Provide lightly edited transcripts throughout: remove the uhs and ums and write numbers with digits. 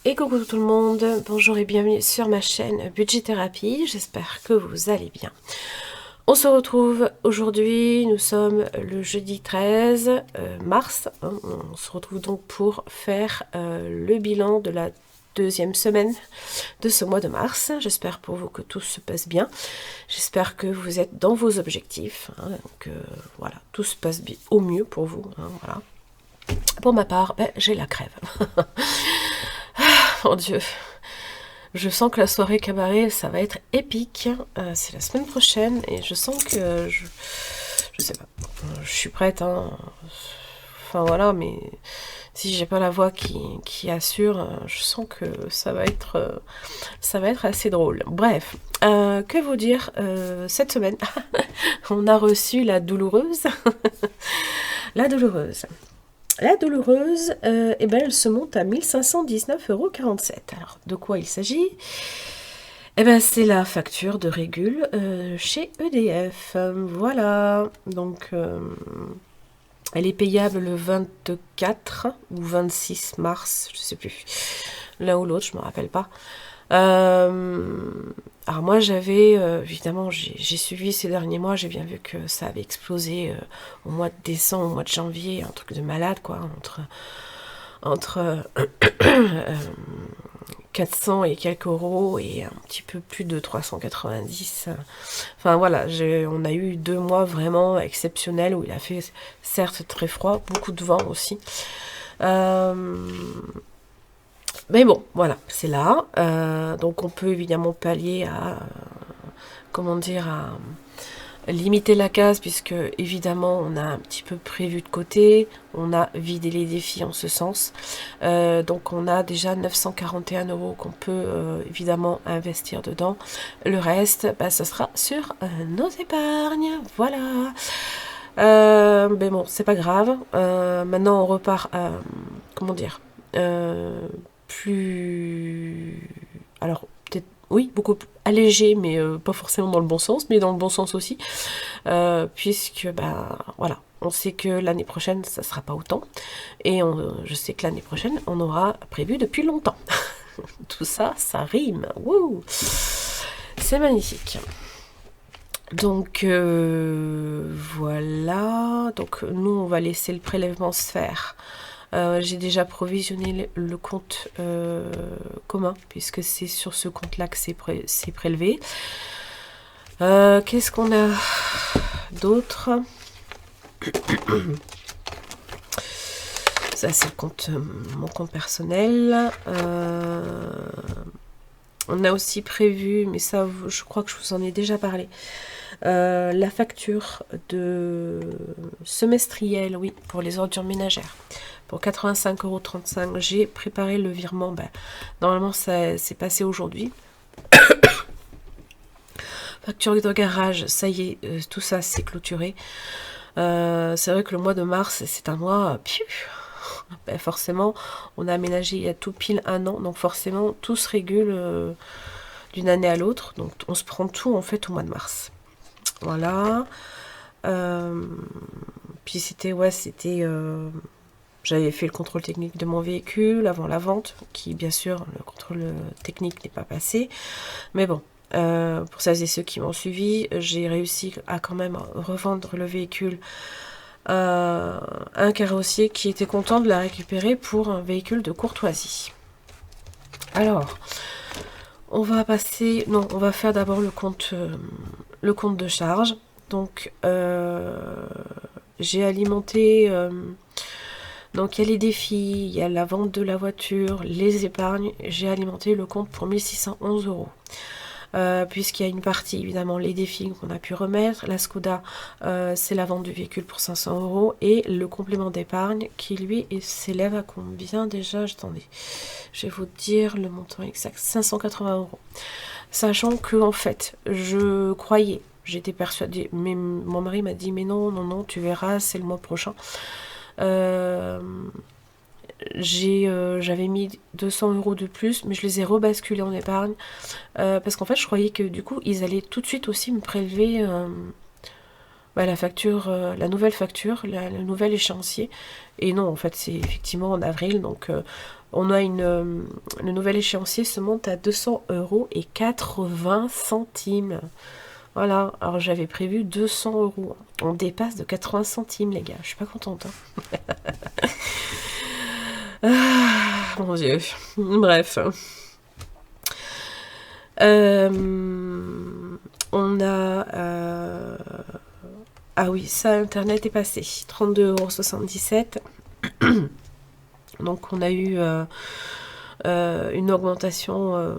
Et coucou tout le monde, bonjour et bienvenue sur ma chaîne Budget Thérapie, j'espère que vous allez bien. On se retrouve aujourd'hui, nous sommes le jeudi 13 mars, on se retrouve donc pour faire le bilan de la deuxième semaine de ce mois de mars. J'espère pour vous que tout se passe bien, j'espère que vous êtes dans vos objectifs, que voilà, tout se passe bien, au mieux pour vous, voilà. Pour ma part, j'ai la crève. Mon Dieu, je sens que la soirée cabaret, ça va être épique. C'est la semaine prochaine et je sens que je sais pas, je suis prête. Enfin voilà, mais si j'ai pas la voix qui assure, je sens que ça va être assez drôle. Bref, que vous dire, cette semaine, on a reçu la douloureuse, la douloureuse. La douloureuse, elle se monte à 1519,47 €. Alors, de quoi il s'agit? C'est la facture de régule chez EDF. Voilà. Donc, elle est payable le 24 ou 26 mars, je sais plus. L'un ou l'autre, je me rappelle pas. Alors moi j'avais, évidemment j'ai suivi ces derniers mois, j'ai bien vu que ça avait explosé au mois de décembre, au mois de janvier, un truc de malade quoi, entre 400 et quelques euros et un petit peu plus de 390. Enfin voilà, on a eu 2 mois vraiment exceptionnels où il a fait certes très froid, beaucoup de vent aussi. Mais bon, voilà, c'est là. Donc on peut évidemment pallier à, à limiter la casse, puisque évidemment on a un petit peu prévu de côté, on a vidé les défis en ce sens. Donc on a déjà 941 € qu'on peut évidemment investir dedans. Le reste, ce sera sur nos épargnes. Voilà. Mais bon, c'est pas grave. Maintenant on repart à, plus... Alors, peut-être, oui, beaucoup plus allégé, mais pas forcément dans le bon sens, mais dans le bon sens aussi, puisque, voilà, on sait que l'année prochaine, ça sera pas autant, et je sais que l'année prochaine, on aura prévu depuis longtemps. Tout ça, ça rime. Wouh, c'est magnifique. Donc, voilà, donc nous, on va laisser le prélèvement se faire. J'ai déjà provisionné le compte commun, puisque c'est sur ce compte-là que c'est prélevé. Qu'est-ce qu'on a d'autre? Ça, c'est mon compte personnel. On a aussi prévu, mais ça, je crois que je vous en ai déjà parlé, la facture de semestrielle, oui, pour les ordures ménagères. Pour 85,35 €, j'ai préparé le virement. Normalement, ça s'est passé aujourd'hui. Facture de garage, ça y est, tout ça c'est clôturé. C'est vrai que le mois de mars, c'est un mois... forcément, on a aménagé il y a tout pile 1 an, donc forcément, tout se régule d'une année à l'autre. Donc, on se prend tout, en fait, au mois de mars. Voilà. Puis c'était... j'avais fait le contrôle technique de mon véhicule avant la vente, qui bien sûr le contrôle technique n'est pas passé. Mais bon, pour celles et ceux qui m'ont suivi, j'ai réussi à quand même revendre le véhicule à un carrossier qui était content de la récupérer pour un véhicule de courtoisie. Alors, on va faire d'abord le compte de charge. Donc, j'ai alimenté... donc il y a les défis, il y a la vente de la voiture, les épargnes. J'ai alimenté le compte pour 1611 €. Puisqu'il y a une partie, évidemment, les défis qu'on a pu remettre. La Skoda, c'est la vente du véhicule pour 500 € et le complément d'épargne qui, lui, s'élève à combien déjà? Attendez, je vais vous dire le montant exact, 580 €. Sachant que, en fait, j'étais persuadée, mais mon mari m'a dit, mais non, tu verras, c'est le mois prochain. J'avais mis 200 € de plus, mais je les ai rebasculés en épargne parce qu'en fait je croyais que du coup ils allaient tout de suite aussi me prélever la facture, la nouvelle facture, le nouvel échéancier. Et non, en fait, c'est effectivement en avril. Donc, on a le nouvel échéancier se monte à 200,80 €. Voilà, alors j'avais prévu 200 €. On dépasse de 80 centimes, les gars. Je suis pas contente. Mon Dieu. Bref. On a... Ah oui, ça, Internet est passé. 32,77 €. Donc on a eu une augmentation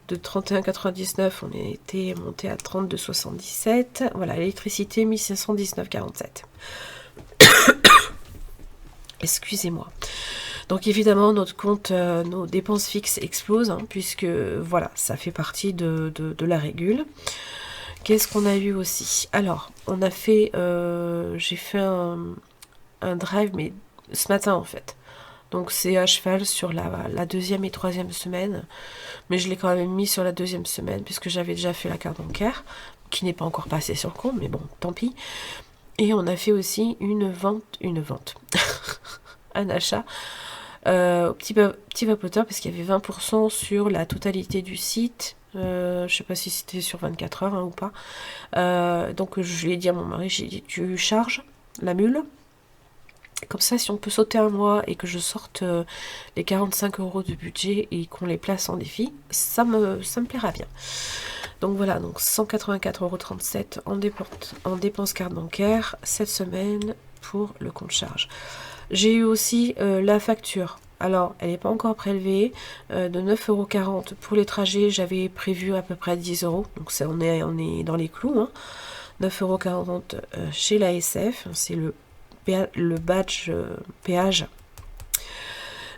de 31,99 €. On était monté à 32,77 €. Voilà, l'électricité 1519,47 €. Excusez-moi. Donc évidemment, notre compte, nos dépenses fixes explosent, hein, puisque voilà, ça fait partie de la régule. Qu'est-ce qu'on a eu aussi? Alors, on a fait, j'ai fait un drive, mais ce matin en fait. Donc c'est à cheval sur la deuxième et troisième semaine, mais je l'ai quand même mis sur la deuxième semaine, puisque j'avais déjà fait la carte bancaire, qui n'est pas encore passée sur le compte, mais bon, tant pis. Et on a fait aussi une vente, un achat au petit vapoteur, parce qu'il y avait 20% sur la totalité du site. Je sais pas si c'était sur 24 heures, hein, ou pas. Donc je lui ai dit à mon mari, j'ai dit, tu charges la mule, comme ça si on peut sauter un mois et que je sorte les 45 € de budget et qu'on les place en défi, ça me plaira bien. Donc voilà, donc 184,37 € en dépenses carte bancaire cette semaine pour le compte charge. J'ai eu aussi la facture. Alors, elle n'est pas encore prélevée, de 9,40 € pour les trajets. J'avais prévu à peu près 10 €, donc ça, on est dans les clous, hein. 9,40 € chez l'ASF, c'est le badge péage.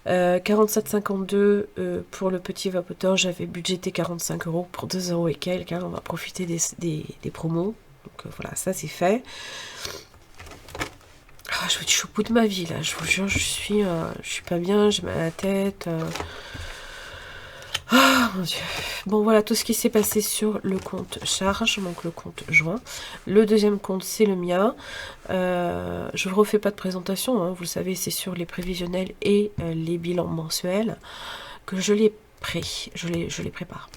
47,52 € pour le petit vapoteur. J'avais budgété 45 € pour 2 € et quelques, hein. On va profiter des promos. Donc voilà, ça c'est fait. Ah, je suis au bout de ma vie là, je vous jure, je suis pas bien, j'ai mal à la tête. Ah mon Dieu. Bon voilà tout ce qui s'est passé sur le compte charge, donc le compte joint. Le deuxième compte c'est le mien. Je vous refais pas de présentation, hein, vous le savez, c'est sur les prévisionnels et les bilans mensuels que je les prépare.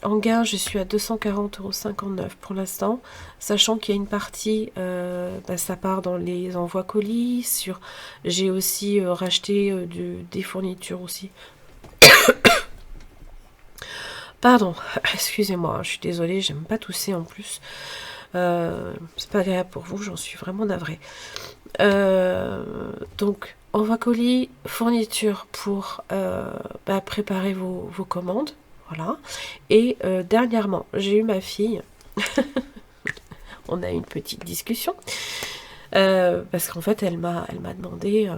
En gain, je suis à 240,59 € pour l'instant, sachant qu'il y a une partie, ça part dans les envois colis. J'ai aussi racheté des fournitures aussi. Pardon, excusez-moi, je suis désolée, j'aime pas tousser en plus. C'est pas agréable pour vous, j'en suis vraiment navrée. Donc, envoi colis, fourniture pour préparer vos commandes. Voilà. Et dernièrement, j'ai eu ma fille. On a eu une petite discussion. Parce qu'en fait, elle m'a demandé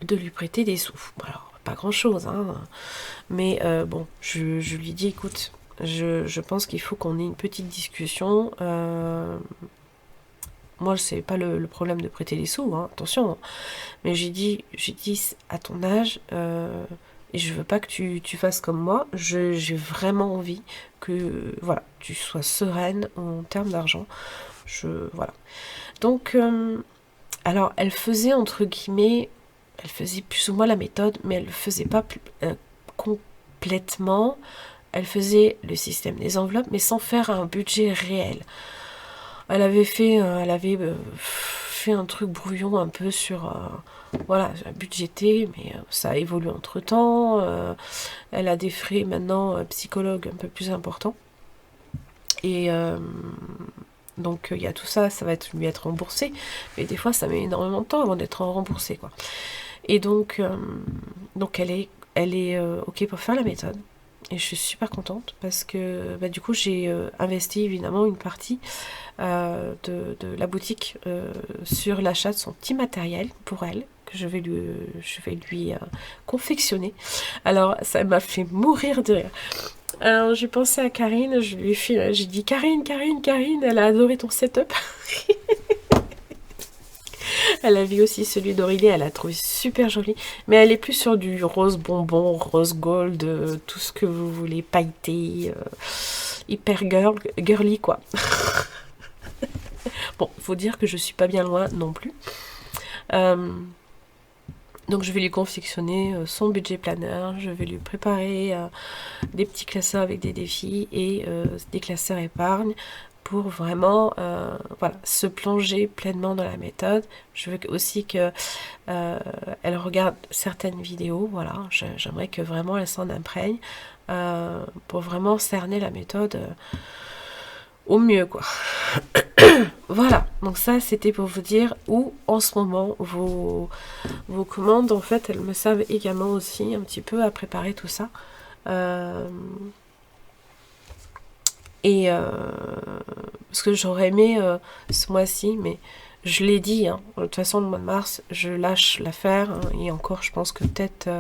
de lui prêter des sous. Alors, pas grand-chose, hein. Mais bon, je lui dis, écoute, je pense qu'il faut qu'on ait une petite discussion. Moi, c'est pas le problème de prêter des sous, hein, attention. Mais j'ai dit, à ton âge... et je veux pas que tu fasses comme moi. J'ai vraiment envie que voilà, tu sois sereine en termes d'argent. Voilà. Donc, alors, elle faisait entre guillemets, elle faisait plus ou moins la méthode, mais elle le faisait pas complètement. Elle faisait le système des enveloppes, mais sans faire un budget réel. Elle avait fait un truc brouillon un peu sur... voilà, budgété, mais ça a évolué entre temps. Elle a des frais maintenant psychologues un peu plus importants. Et donc il y a tout ça, ça va lui être remboursé. Mais des fois, ça met énormément de temps avant d'être remboursé, quoi. Et donc elle est OK pour faire la méthode. Et je suis super contente parce que du coup j'ai investi évidemment une partie de la boutique sur l'achat de son petit matériel pour elle que je vais lui confectionner. Alors ça m'a fait mourir de rire. Alors j'ai pensé à Karine, j'ai dit Karine, elle a adoré ton setup. Elle a vu aussi celui d'Aurélie, elle a trouvé super joli. Mais elle est plus sur du rose bonbon, rose gold, tout ce que vous voulez, pailleté. hyper girly quoi. Bon, il faut dire que je suis pas bien loin non plus. Donc je vais lui confectionner son budget planner, je vais lui préparer des petits classeurs avec des défis et des classeurs épargne pour vraiment voilà, se plonger pleinement dans la méthode. Je veux aussi que elle regarde certaines vidéos, voilà, j'aimerais que vraiment elle s'en imprègne pour vraiment cerner la méthode au mieux quoi. Voilà, donc ça c'était pour vous dire où en ce moment vos commandes en fait elles me servent également aussi un petit peu à préparer tout ça. Parce que j'aurais aimé ce mois-ci, mais je l'ai dit, hein, de toute façon le mois de mars je lâche l'affaire, hein, et encore je pense que peut-être,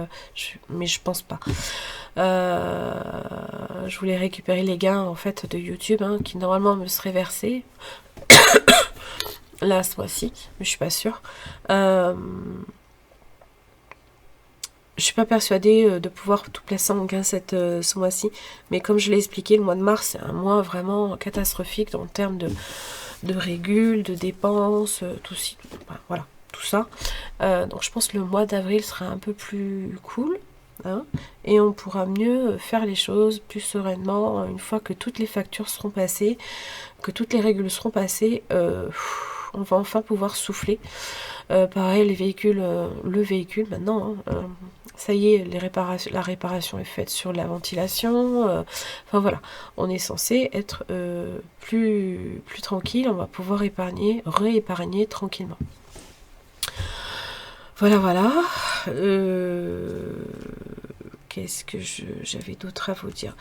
mais je pense pas. Je voulais récupérer les gains en fait de YouTube hein, qui normalement me seraient versés là ce mois-ci, mais je suis pas sûre. Je suis pas persuadée de pouvoir tout placer en gain ce mois-ci, mais comme je l'ai expliqué, le mois de mars c'est un mois vraiment catastrophique en termes de régules, de dépenses, voilà, tout ça. Donc je pense que le mois d'avril sera un peu plus cool, hein, et on pourra mieux faire les choses plus sereinement une fois que toutes les factures seront passées, que toutes les régules seront passées. On va enfin pouvoir souffler. Pareil, les véhicules, le véhicule maintenant, hein, ça y est, la réparation est faite sur la ventilation. Enfin voilà, on est censé être plus tranquille, on va pouvoir réépargner tranquillement. Voilà. Qu'est-ce que j'avais d'autre à vous dire?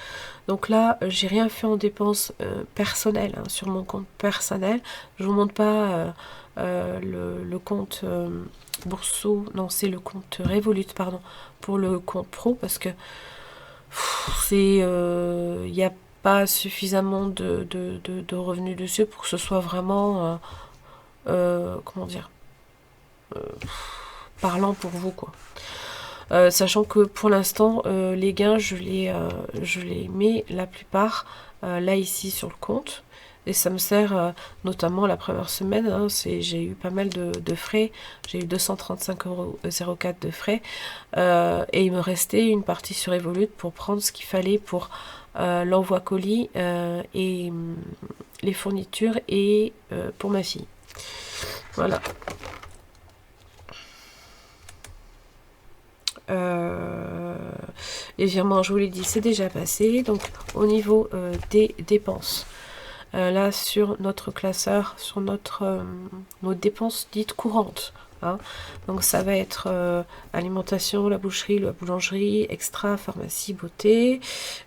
Donc là, j'ai rien fait en dépenses personnelles, hein, sur mon compte personnel. Je vous montre pas le compte Bourseau, non c'est le compte Revolut, pardon, pour le compte pro, parce que c'est il n'y a pas suffisamment de revenus dessus pour que ce soit vraiment comment dire, parlant pour vous quoi. Sachant que pour l'instant les gains je les mets la plupart là ici sur le compte, et ça me sert notamment la première semaine, hein, j'ai eu pas mal de frais, j'ai eu 235,04 € de frais, et il me restait une partie sur Revolut pour prendre ce qu'il fallait pour l'envoi colis et les fournitures et pour ma fille. Voilà. Les virements, je vous l'ai dit, c'est déjà passé. Donc au niveau des dépenses, là sur notre classeur, sur nos dépenses dites courantes, hein. Donc ça va être alimentation, la boucherie, la boulangerie, extra, pharmacie, beauté,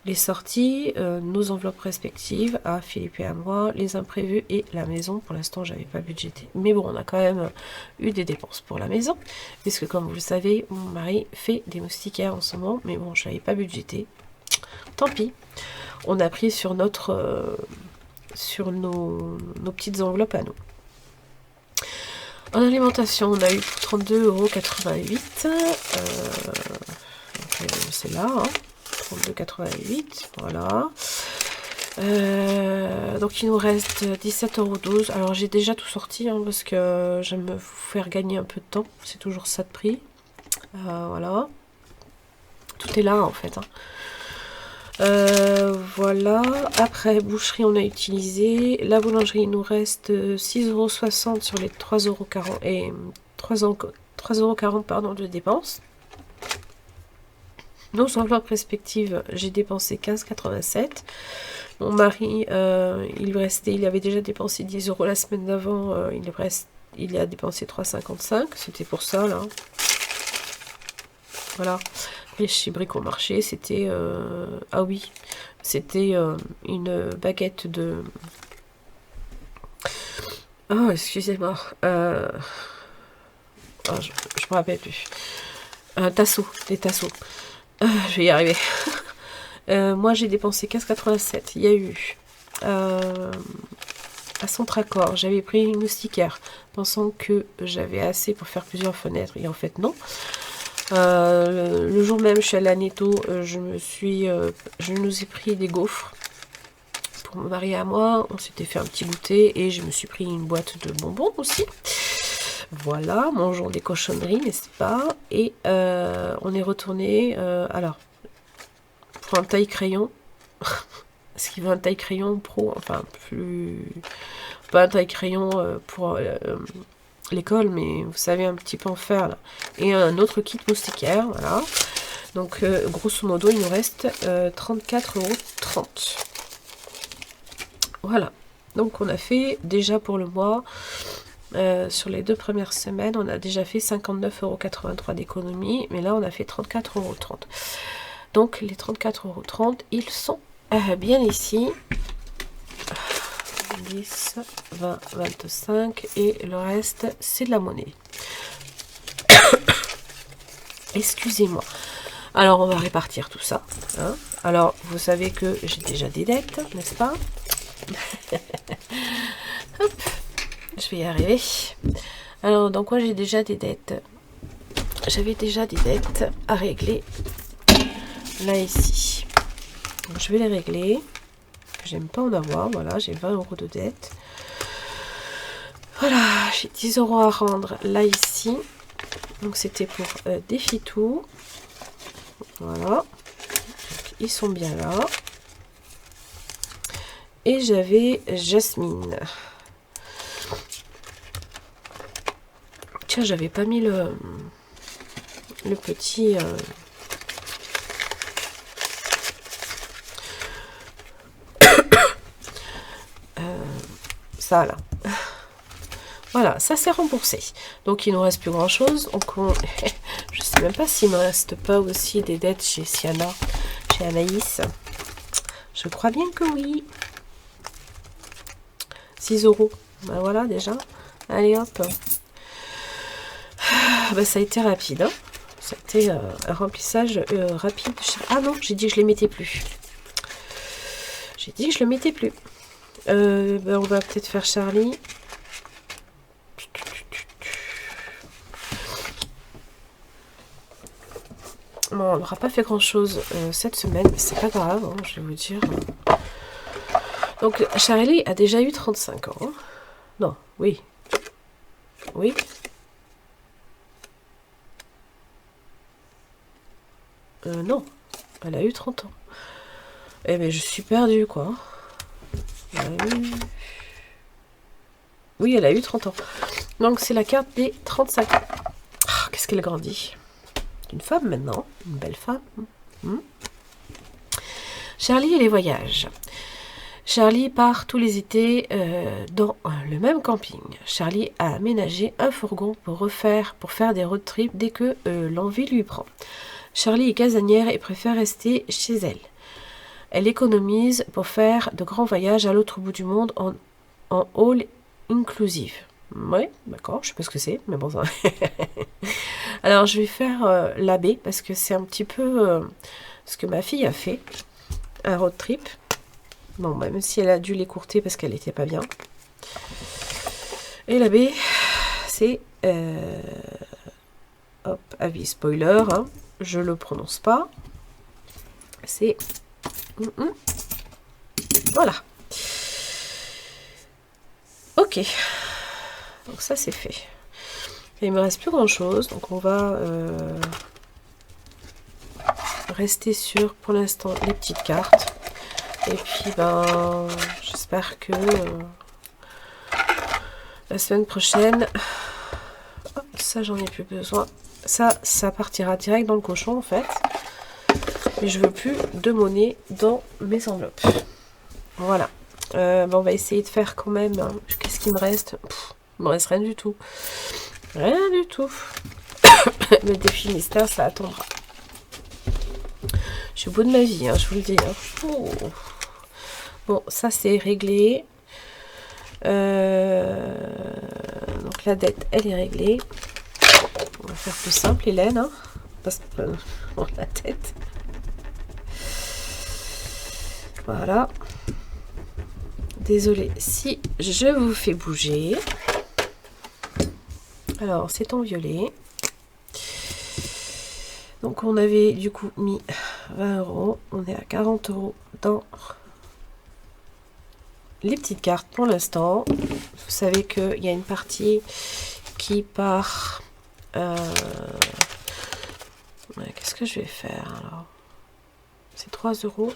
les sorties, nos enveloppes respectives à Philippe et à moi, les imprévus et la maison. Pour l'instant j'avais pas budgété, mais bon, on a quand même eu des dépenses pour la maison, puisque comme vous le savez, mon mari fait des moustiquaires en ce moment, mais bon, je n'avais pas budgété, tant pis. On a pris sur sur nos petites enveloppes à nous. En alimentation, on a eu 32,88 €. C'est là, hein, 32,88 €, voilà. Donc il nous reste 17,12 €. Alors j'ai déjà tout sorti, hein, parce que j'aime vous faire gagner un peu de temps. C'est toujours ça de prix. Voilà. Tout est là en fait, hein. Voilà. Après boucherie on a utilisé, la boulangerie il nous reste 6,60 € sur les 3,40 € et 3,40 € pardon de dépenses. Nos enveloppes respectives, j'ai dépensé 15,87 €. Mon mari il avait déjà dépensé 10 € la semaine d'avant, il a dépensé 3,55 €, c'était pour ça là. Voilà. Et chez Bricomarché, c'était ah oui, c'était une baguette de... Oh, excusez-moi. Je me rappelle plus. Un tasseau, des tasseaux. Je vais y arriver. Moi, j'ai dépensé 15,87 €. Il y a eu à Centracor, j'avais pris une moustiquaire, pensant que j'avais assez pour faire plusieurs fenêtres, et en fait non. Le jour même, je suis allée à Netto, je nous ai pris des gaufres pour mon mari et à moi, on s'était fait un petit goûter et je me suis pris une boîte de bonbons aussi. Voilà, mangeons des cochonneries, n'est-ce pas? Et on est retourné, alors, pour un taille-crayon. Est-ce qu'il veut un taille-crayon pro? Enfin, plus... Pas un taille-crayon pour l'école, mais vous savez, un petit peu en fer, là. Et un autre kit moustiquaire, voilà. Donc, grosso modo, il nous reste 34,30 €. Voilà. Donc, on a fait, déjà pour le mois, sur les 2 premières semaines, on a déjà fait 59,83 € d'économie. Mais là, on a fait 34,30 €. Donc, les 34,30 €, ils sont bien ici. 10, 20, 25. Et le reste, c'est de la monnaie. Excusez-moi. Alors, on va répartir tout ça. Hein. Alors, vous savez que j'ai déjà des dettes, n'est-ce pas? Hop, je vais y arriver. Alors, dans quoi j'ai déjà des dettes? J'avais déjà des dettes à régler. Là, ici. Donc, je vais les régler. J'aime pas en avoir. Voilà, j'ai 20 € de dette. Voilà, j'ai 10 € à rendre là, ici. Donc, c'était pour Défi-Tout. Voilà. Donc, ils sont bien là. Et j'avais Jasmine. Tiens, j'avais pas mis le petit... ça là. Voilà, ça c'est remboursé. Donc il ne nous reste plus grand chose. Donc je sais même pas s'il ne me reste pas aussi des dettes chez Siana, chez Anaïs. Je crois bien que oui. 6 €. Ben voilà déjà. Allez hop. Ben, ça a été rapide. Hein. Ça a été un remplissage rapide. Ah non, j'ai dit que je les mettais plus. J'ai dit que je le mettais plus. Ben, on va peut-être faire Charlie. Bon, on n'aura pas fait grand chose cette semaine, mais c'est pas grave, hein, je vais vous dire. Donc Charlie a déjà eu 35 ans. Hein. Non, oui. Oui. Non, elle a eu 30 ans. Eh bien, je suis perdue, quoi. Oui, elle a eu 30 ans. Donc, c'est la carte des 35 ans. Ah, qu'est-ce qu'elle grandit. Une femme, maintenant. Une belle femme. Charlie et les voyages. Charlie part tous les étés dans le même camping. Charlie a aménagé un fourgon pour faire des road trips dès que l'envie lui prend. Charlie est casanière et préfère rester chez elle. Elle économise pour faire de grands voyages à l'autre bout du monde en all inclusive. Ouais, d'accord, je sais pas ce que c'est, mais bon ça. Alors je vais faire l'AB parce que c'est un petit peu ce que ma fille a fait, un road trip. Bon, même si elle a dû l'écourter parce qu'elle n'était pas bien. Et l'AB, c'est hop, avis spoiler, hein, je le prononce pas. C'est voilà. Ok. Donc ça c'est fait. Et il me reste plus grand chose. Donc on va rester sur pour l'instant les petites cartes. Et puis ben j'espère que la semaine prochaine. Hop, ça j'en ai plus besoin. Ça partira direct dans le cochon en fait. Mais je veux plus de monnaie dans mes enveloppes. Voilà. Ben on va essayer de faire quand même. Hein. Qu'est-ce qu'il me reste? Il me reste rien du tout. Rien du tout. Le défi mystère, ça attendra. Je suis au bout de ma vie, hein, je vous le dis. Hein. Oh. Bon, ça c'est réglé. Donc la dette, elle est réglée. On va faire plus simple, Hélène. Hein, parce que la tête. Voilà. Désolée si je vous fais bouger. Alors, c'est en violet. Donc, on avait du coup mis 20 €. On est à 40 € dans les petites cartes pour l'instant. Vous savez qu'il y a une partie qui part... qu'est-ce que je vais faire alors? C'est 3 €.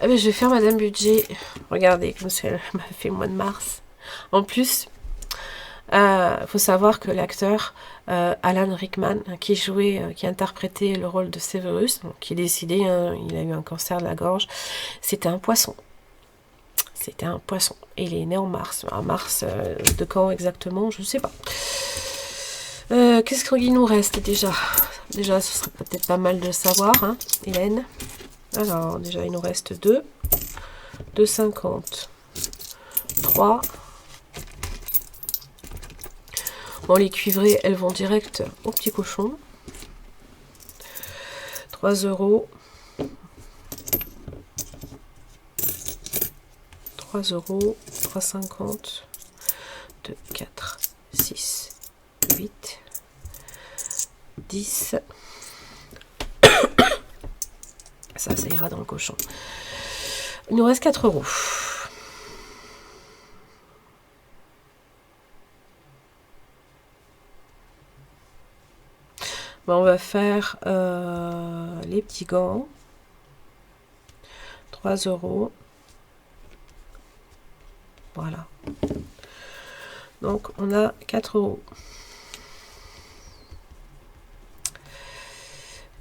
Eh bien, je vais faire Madame Budget. Regardez comme ça, elle m'a fait le mois de mars. En plus, faut savoir que l'acteur Alan Rickman, qui interprétait le rôle de Severus, donc, qui est décédé, hein, il a eu un cancer de la gorge, c'était un poisson. C'était un poisson. Et il est né en mars. En mars, de quand exactement, je ne sais pas. Qu'est-ce qu'il nous reste déjà? Déjà, ce serait peut-être pas mal de savoir, hein, Hélène. Alors, déjà, il nous reste 2. 2,50. 3. Bon, les cuivrées, elles vont direct au petit cochon. 3 €. 3 €. 3,50. 2, 4, 6, 8, 10. Ça ira dans le cochon. Il nous reste 4 €. Bon, on va faire les petits gants. 3 €. Voilà. Donc, on a 4 €.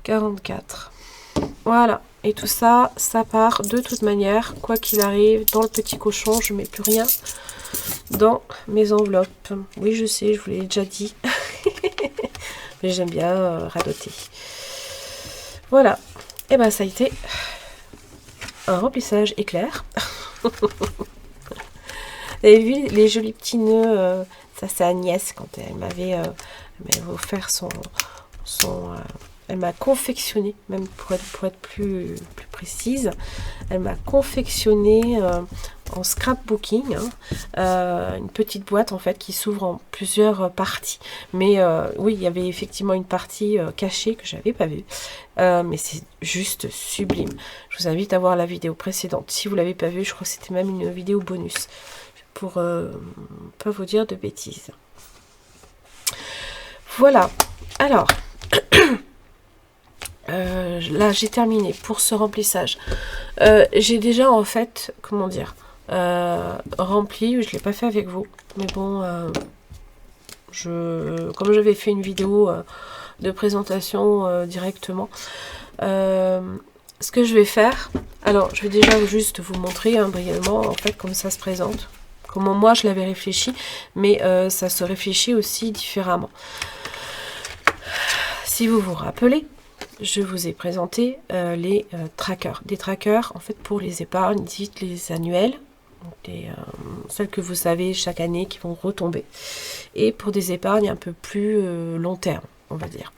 44. Voilà. Et tout ça, ça part de toute manière, quoi qu'il arrive, dans le petit cochon. Je ne mets plus rien dans mes enveloppes. Oui, je sais, je vous l'ai déjà dit. Mais j'aime bien radoter. Voilà. Et ben ça a été un remplissage éclair. Vous avez vu les jolis petits nœuds, ça c'est Agnès quand elle m'avait offert elle m'a confectionné, même pour être plus précise, elle m'a confectionné en scrapbooking, une petite boîte en fait qui s'ouvre en plusieurs parties. Mais oui, il y avait effectivement une partie cachée que j'avais pas vue, mais c'est juste sublime. Je vous invite à voir la vidéo précédente. Si vous l'avez pas vue, je crois que c'était même une vidéo bonus pour pas vous dire de bêtises. Voilà. Alors. Là j'ai terminé pour ce remplissage. J'ai déjà en fait, comment dire, rempli, je l'ai pas fait avec vous, mais bon, comme j'avais fait une vidéo de présentation directement, ce que je vais faire, alors je vais déjà juste vous montrer brièvement en fait comment ça se présente, comment moi je l'avais réfléchi, mais ça se réfléchit aussi différemment. Si vous vous rappelez, je vous ai présenté les trackers. Des trackers, en fait, pour les épargnes, dites les annuelles, celles que vous savez chaque année qui vont retomber. Et pour des épargnes un peu plus long terme, on va dire.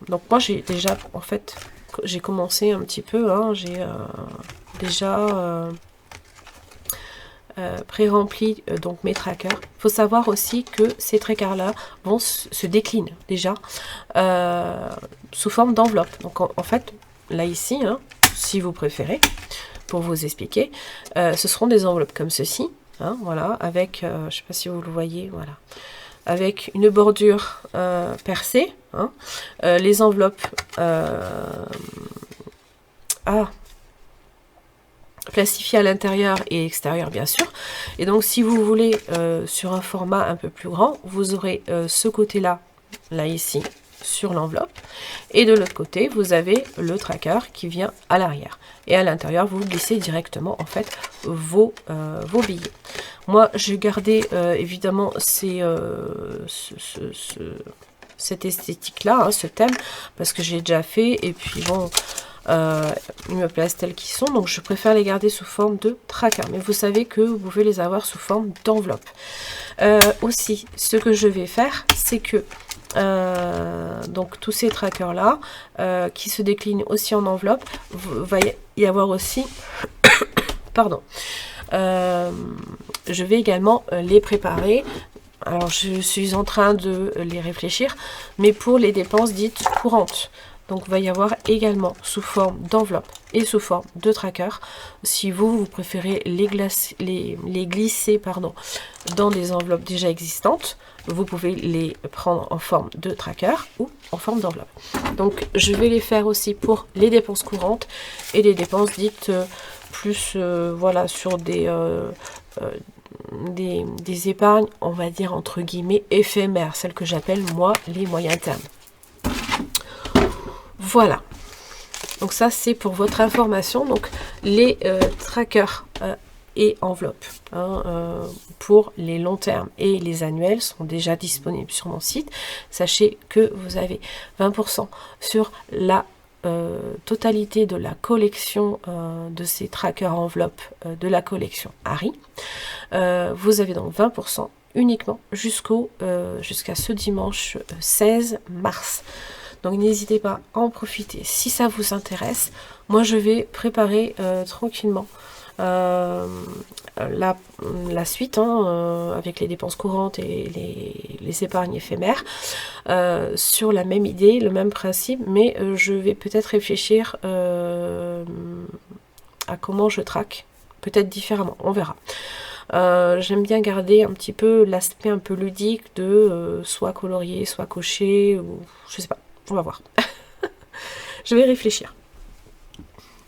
Donc moi, j'ai déjà, en fait, j'ai commencé un petit peu, hein, j'ai déjà... pré-rempli donc mes trackers. Il faut savoir aussi que ces trackers là vont se déclinent déjà sous forme d'enveloppe. Donc en fait là ici, hein, si vous préférez, pour vous expliquer, ce seront des enveloppes comme ceci, hein, voilà, avec je sais pas si vous le voyez, voilà, avec une bordure percée, hein, les enveloppes plastifié à l'intérieur et extérieur bien sûr. Et donc si vous voulez sur un format un peu plus grand, vous aurez ce côté là ici sur l'enveloppe, et de l'autre côté vous avez le tracker qui vient à l'arrière, et à l'intérieur vous glissez directement en fait vos billets. Moi j'ai gardé évidemment cette esthétique là, hein, ce thème, parce que j'ai déjà fait, et puis bon, ils me plaisent tels qu'ils sont, donc je préfère les garder sous forme de tracker. Mais vous savez que vous pouvez les avoir sous forme d'enveloppe. Aussi, ce que je vais faire, c'est que donc tous ces trackers là qui se déclinent aussi en enveloppe, va y avoir aussi pardon, je vais également les préparer. Alors je suis en train de les réfléchir, mais pour les dépenses dites courantes. Donc il va y avoir également sous forme d'enveloppe et sous forme de tracker. Si vous préférez les glisser pardon, dans des enveloppes déjà existantes, vous pouvez les prendre en forme de tracker ou en forme d'enveloppe. Donc je vais les faire aussi pour les dépenses courantes et les dépenses dites plus voilà, sur des épargnes, on va dire entre guillemets éphémères, celles que j'appelle moi les moyens termes. Voilà, donc ça c'est pour votre information. Donc les trackers et enveloppes pour les longs termes et les annuels sont déjà disponibles sur mon site. Sachez que vous avez 20% sur la totalité de la collection de ces trackers enveloppes de la collection Harry. Vous avez donc 20% uniquement jusqu'à ce dimanche 16 mars. Donc n'hésitez pas à en profiter si ça vous intéresse. Moi je vais préparer tranquillement la suite avec les dépenses courantes et les épargnes éphémères sur la même idée, le même principe, mais je vais peut-être réfléchir à comment je traque, peut-être différemment, on verra. J'aime bien garder un petit peu l'aspect un peu ludique de soit colorier, soit cocher, ou je sais pas, on va voir. Je vais réfléchir.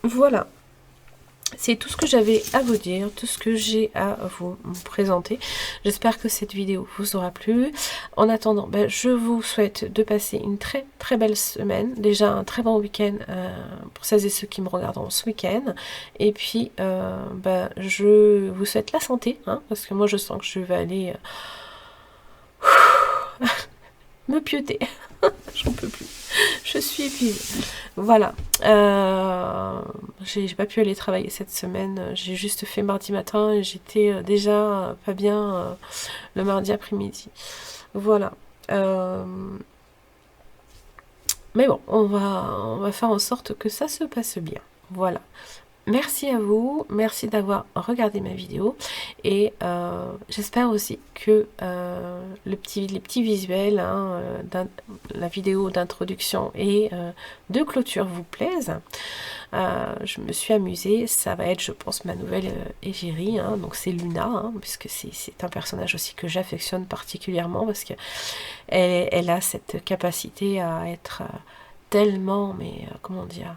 Voilà. C'est tout ce que j'avais à vous dire, tout ce que j'ai à vous présenter. J'espère que cette vidéo vous aura plu. En attendant, je vous souhaite de passer une très très belle semaine. Déjà un très bon week-end pour celles et ceux qui me regarderont ce week-end. Et puis, je vous souhaite la santé, parce que moi je sens que je vais aller me pieuter. J'en peux plus. Je suis épuisée. Voilà. J'ai pas pu aller travailler cette semaine. J'ai juste fait mardi matin et j'étais déjà pas bien le mardi après-midi. Voilà. Mais bon, on va faire en sorte que ça se passe bien. Voilà. Merci à vous, merci d'avoir regardé ma vidéo et j'espère aussi que les petits visuels, la vidéo d'introduction et de clôture vous plaisent. Je me suis amusée, ça va être je pense ma nouvelle égérie, donc c'est Luna, puisque c'est un personnage aussi que j'affectionne particulièrement parce que elle a cette capacité à être tellement, mais comment dire,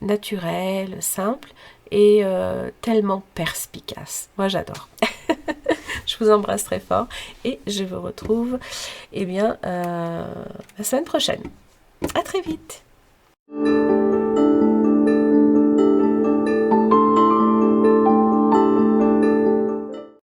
naturel, simple et tellement perspicace. Moi j'adore. Je vous embrasse très fort et je vous retrouve la semaine prochaine. À très vite.